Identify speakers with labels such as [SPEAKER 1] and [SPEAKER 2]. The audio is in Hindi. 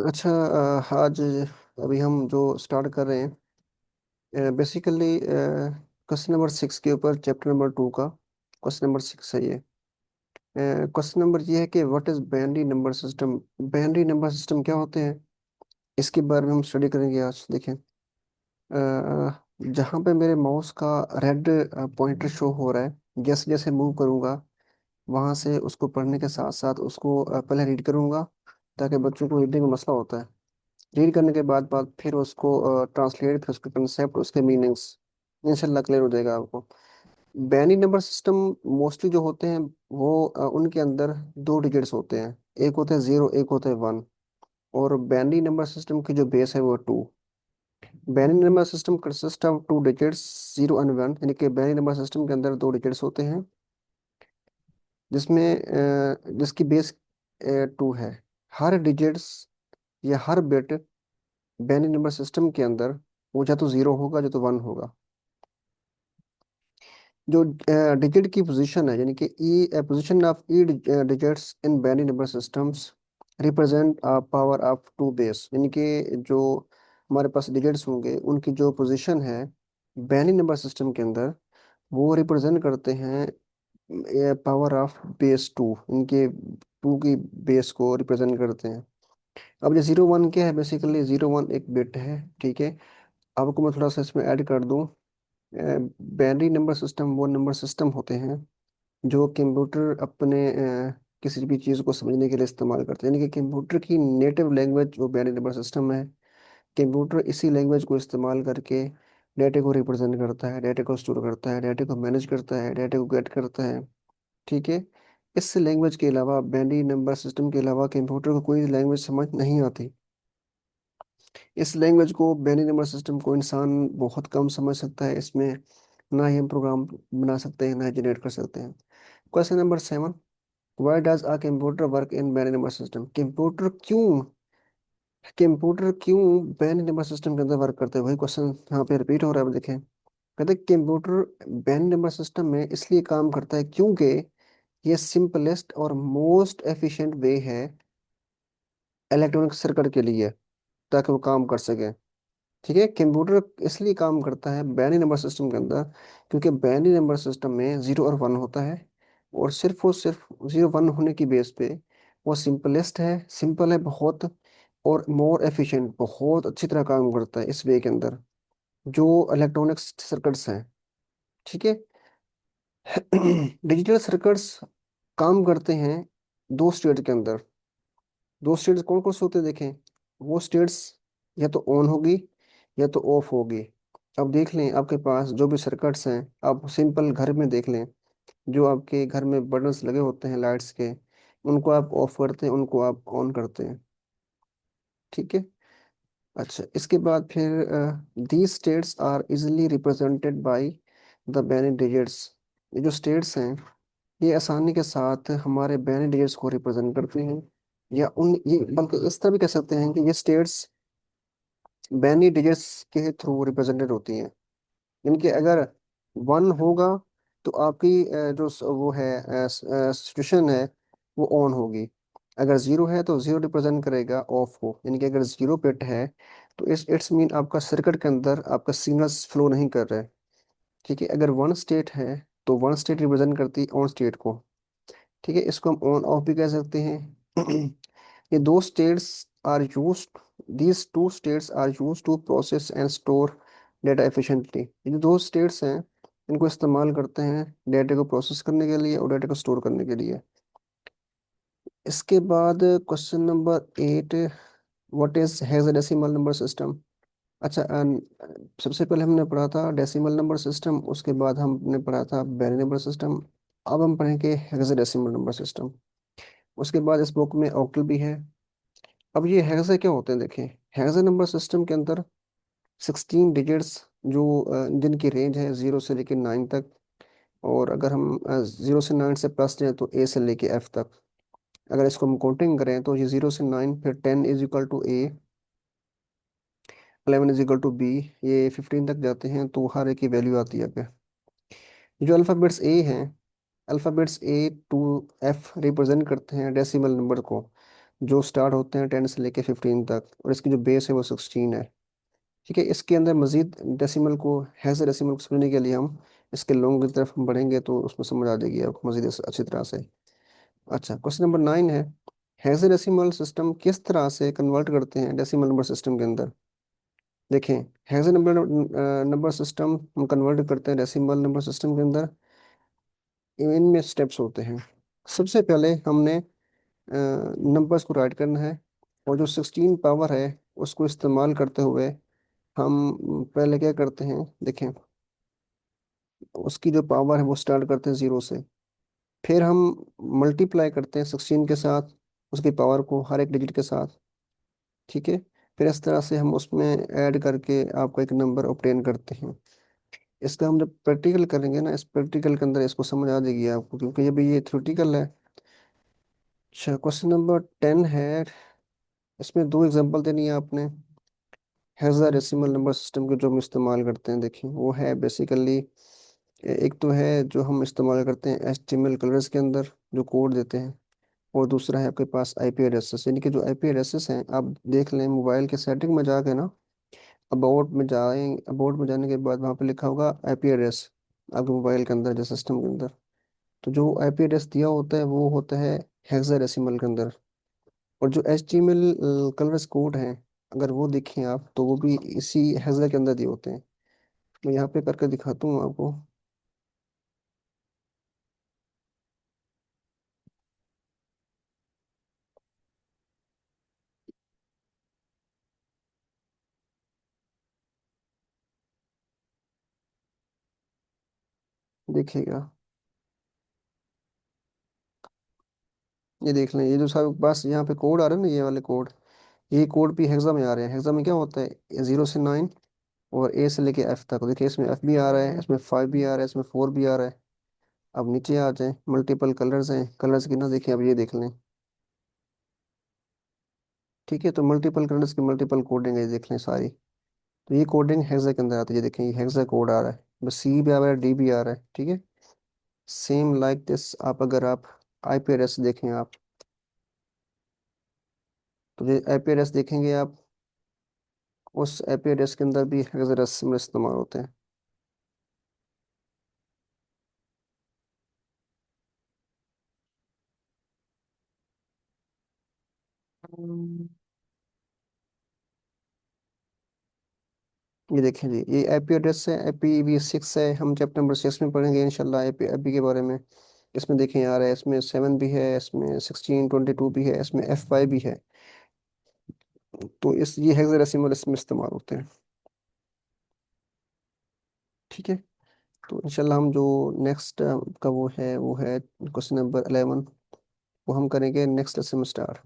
[SPEAKER 1] अच्छा, आज अभी हम जो स्टार्ट कर रहे हैं बेसिकली क्वेश्चन नंबर 6 के ऊपर चैप्टर नंबर 2 का क्वेश्चन नंबर 6 है ये। क्वेश्चन नंबर ये है कि what is binary number system. Binary number system क्या होते हैं, इसके बारे में हम स्टडी करेंगे आज। देखें, जहाँ पे मेरे माउस का रेड पॉइंटर शो हो रहा है, जैसे जैसे मूव करूँगा वहाँ से उसको पढ़ने के साथ साथ उसको पहले रीड करूँगा, ताकि बच्चों को रीडिंग में मसला होता है। रीड करने के बाद फिर उसको ट्रांसलेट, फिर उसके कंसेप्ट, उसके मीनिंग्स इंशाल्लाह क्लियर हो जाएगा आपको। बैनी नंबर सिस्टम मोस्टली जो होते हैं वो उनके अंदर दो डिजिट्स होते हैं। एक होता है जीरो, एक होता है वन। और बैनी नंबर सिस्टम की जो बेस है वो two. Binary number system consist of two digits, zero and one. यानी कि बैनी नंबर सिस्टम के अंदर दो डिजिट्स होते हैं जिसमें जिसकी बेस टू है। हर डिजिट्स या हर बिट बैनी नंबर सिस्टम के अंदर वो या तो जीरो होगा या तो वन होगा। जो डिजिट की पोजीशन है, यानी कि the position of the digits in binary number systems represent power of two base. यानी कि जो हमारे पास डिजिट्स होंगे उनकी जो पोजीशन है बैनी नंबर सिस्टम के अंदर, वो रिप्रेजेंट करते हैं पावर ऑफ बेस टू। इनके टू की बेस को रिप्रेजेंट करते हैं। अब ये जीरो वन क्या है, बेसिकली जीरो वन एक बिट है, ठीक है। आपको मैं थोड़ा सा इसमें ऐड कर दूं। बाइनरी नंबर सिस्टम वो नंबर सिस्टम होते हैं जो कंप्यूटर अपने किसी भी चीज़ को समझने के लिए इस्तेमाल करते हैं। यानी कि कंप्यूटर की नेटिव लैंग्वेज वो बाइनरी नंबर सिस्टम है। कंप्यूटर इसी लैंग्वेज को इस्तेमाल करके डेटे को रिप्रेजेंट करता है, डेटे को स्टोर करता है, डेटे को मैनेज करता है, डेटे को गेट करता है, ठीक है। इस लैंग्वेज के अलावा, बाइनरी नंबर सिस्टम के अलावा कंप्यूटर को कोई लैंग्वेज समझ नहीं आती। इस लैंग्वेज को, बाइनरी नंबर सिस्टम को, इंसान बहुत कम समझ सकता है। इसमें ना ही हम प्रोग्राम बना सकते हैं, ना ही जनरेट कर सकते हैं। Question number 7, why does a computer work in binary number system. Computer क्यों बाइनरी नंबर सिस्टम के अंदर वर्क करते हैं, वही क्वेश्चन यहाँ पे रिपीट हो रहा है। अब देखें, कहते हैं कंप्यूटर बाइनरी नंबर सिस्टम में इसलिए काम करता है क्योंकि ये सिंपलेस्ट और मोस्ट एफिशिएंट वे है इलेक्ट्रॉनिक सर्किट के लिए, ताकि वो काम कर सके। ठीक है, कंप्यूटर इसलिए काम करता है बाइनरी नंबर सिस्टम के अंदर क्योंकि बाइनरी नंबर सिस्टम में जीरो और वन होता है। और सिर्फ जीरो वन होने की बेस पे वो सिंपलेस्ट है, सिंपल है बहुत, और मोर एफिशिएंट, बहुत अच्छी तरह काम करता है इस वे के अंदर जो इलेक्ट्रॉनिक सर्किट्स हैं। ठीक है। डिजिटल सर्किट्स काम करते हैं दो स्टेट के अंदर। दो स्टेट्स कौन कौन से होते हैं, देखें। वो स्टेट्स या तो ऑन होगी या तो ऑफ होगी। अब देख लें, आपके पास जो भी सर्किट्स हैं, आप सिंपल घर में देख लें, जो आपके घर में बटन्स लगे होते हैं लाइट्स के, उनको आप ऑफ करते हैं, उनको आप ऑन करते हैं, ठीक है। अच्छा, इसके बाद फिर these states are easily represented by the binary digits. ये जो स्टेट्स हैं ये आसानी के साथ हमारे बाइनरी डिजिट्स को रिप्रेजेंट करते हैं, या उन ये बल्कि इस तरह भी कह सकते हैं कि ये स्टेट्स बाइनरी डिजिट्स के थ्रू रिप्रेजेंटेड होती हैं। इनके अगर वन होगा तो आपकी वो है सिचुएशन है वो ऑन होगी। अगर जीरो है तो जीरो रिप्रेजेंट करेगा ऑफ को। यानी कि अगर जीरो बिट है तो इट्स मीन आपका सर्किट के अंदर आपका सिग्नल्स फ्लो नहीं कर रहा है, ठीक है। अगर वन स्टेट है तो वन स्टेट रिप्रेजेंट करती है ऑन स्टेट को, ठीक है। इसको हम ऑन ऑफ भी कह सकते हैं। ये दो states are use these two states are use to process and store data efficiently. ये जो दो स्टेट्स हैं इनको इस्तेमाल करते हैं डेटा को प्रोसेस करने के लिए और डेटा को स्टोर करने के लिए। इसके बाद question number 8, what is hexadecimal number system. अच्छा, सबसे पहले हमने पढ़ा था डेसिमल नंबर सिस्टम, उसके बाद हमने पढ़ा था बाइनरी नंबर सिस्टम। अब हम पढ़ेंगे हेक्साडेसिमल नंबर सिस्टम। उसके बाद इस बुक में ऑक्टल भी है। अब ये हेक्सा क्या होते हैं, देखें। हेक्सा नंबर सिस्टम के अंदर 16 डिजिट्स, जो जिनकी रेंज है 0 से लेकर 9 तक। और अगर हम 0 से 9 से प्लस जाए तो ए से लेके एफ तक। अगर इसको हम काउंटिंग करें तो ये 0 से 9, फिर 10 is equal to A, 11 is equal to B, ये 15 तक जाते हैं तो हर एक की वैल्यू आती है आगे। जो अल्फ़ाबेट्स ए हैं, alphabets A to F represent करते हैं डेसिमल नंबर को। जो स्टार्ट होते हैं 10 से लेके 15 तक, और इसकी जो बेस है वो 16 है। ठीक है, इसके अंदर मजीद डेसिमल को, हेक्सा डेसिमल को समझने के लिए हम इसके लॉन्ग की तरफ हम बढ़ेंगे तो उसमें समझ आ जाएगी आपको मजीद अच्छी तरह से। अच्छा, क्वेश्चन नंबर 9 है, हेक्साडेसिमल सिस्टम किस तरह से कन्वर्ट करते हैं डेसिमल नंबर सिस्टम के अंदर। देखें, हेक्सा नंबर नंबर सिस्टम हम कन्वर्ट करते हैं डेसिमल नंबर सिस्टम के अंदर। इनमें स्टेप्स होते हैं। सबसे पहले हमने नंबर्स को राइट करना है, और जो 16 पावर है उसको इस्तेमाल करते हुए हम पहले क्या करते हैं, देखें, उसकी जो पावर है वो स्टार्ट करते हैं 0 से। फिर हम मल्टीप्लाई करते हैं 16 के साथ, उसकी पावर को हर एक डिजिट के साथ। ठीक है, फिर इस तरह से हम उसमें ऐड करके आपको एक नंबर ऑब्टेन करते हैं। इसका हम जब प्रैक्टिकल करेंगे ना, इस प्रैक्टिकल के अंदर इसको समझ आ जाएगी आपको, क्योंकि ये भी ये थ्योरेटिकल है। अच्छा, क्वेश्चन नंबर 10 है, इसमें दो एग्जांपल देनी है आपने हेक्साडेसिमल नंबर सिस्टम के जो हम इस्तेमाल करते हैं। देखिए, वो है बेसिकली, एक तो है जो हम इस्तेमाल करते हैं HTML कलर्स के अंदर जो कोड देते हैं, और दूसरा है आपके पास IP एड्रेसेस। यानी कि जो IP एड्रेसेस हैं, आप देख लें मोबाइल के सेटिंग में जाके ना, अबाउट में जाने के बाद वहाँ पे लिखा होगा IP एड्रेस, आपके मोबाइल के अंदर जो सिस्टम के अंदर, तो जो IP एड्रेस दिया होता है वो होता है हेक्साडेसिमल के अंदर। और जो HTML कलर्स कोड हैं, अगर वो देखें आप, तो वो भी इसी हेक्सा के अंदर दिए होते हैं। मैं यहाँ पे करके दिखाता हूँ आपको। देखिएगा, ये देख लें, ये जो सारे पास यहाँ पे कोड आ रहे हैं ना, ये वाले कोड, ये कोड भी हेक्सा में आ रहे हैं। हेक्सा में क्या होता है, 0 से 9 और A से लेके F तक। देखिए, इसमें F भी आ रहा है, इसमें 5 भी आ रहा है, इसमें 4 भी आ रहा है। अब नीचे आ जाए, मल्टीपल कलर्स हैं, कलर्स की ना देखिए, अब ये देख लें। ठीक है, तो मल्टीपल कलर्स की मल्टीपल कोडिंग है, ये देख लें सारी। तो ये कोडिंग हेक्सा के अंदर आती है, ये देखें, ये हेक्सा कोड आ रहा है, बस C भी आ रहा है, D भी आ रहा है। ठीक है, सेम लाइक दिस, आप अगर आप IP एड्रेस देखें आप, तो ये IP एड्रेस देखेंगे आप, उस IP एड्रेस के अंदर भी हेक्साडेसिमल इस्तेमाल होते हैं। ये देखें जी, ये IP एड्रेस है, IPv6 है। हम चैप्टर नंबर 6 में पढ़ेंगे इंशाल्लाह IP के बारे में। इसमें देखें यार है, इसमें 7 भी है, इसमें 16 22 भी है, इसमें F5 भी है। तो इस ये हेक्साडेसिमल इसमें इस्तेमाल होते हैं। ठीक है, तो इंशाल्लाह हम जो नेक्स्ट का वो है क्वेश्चन नंबर 11, वो हम करेंगे नेक्स्ट लेसन में स्टार्ट।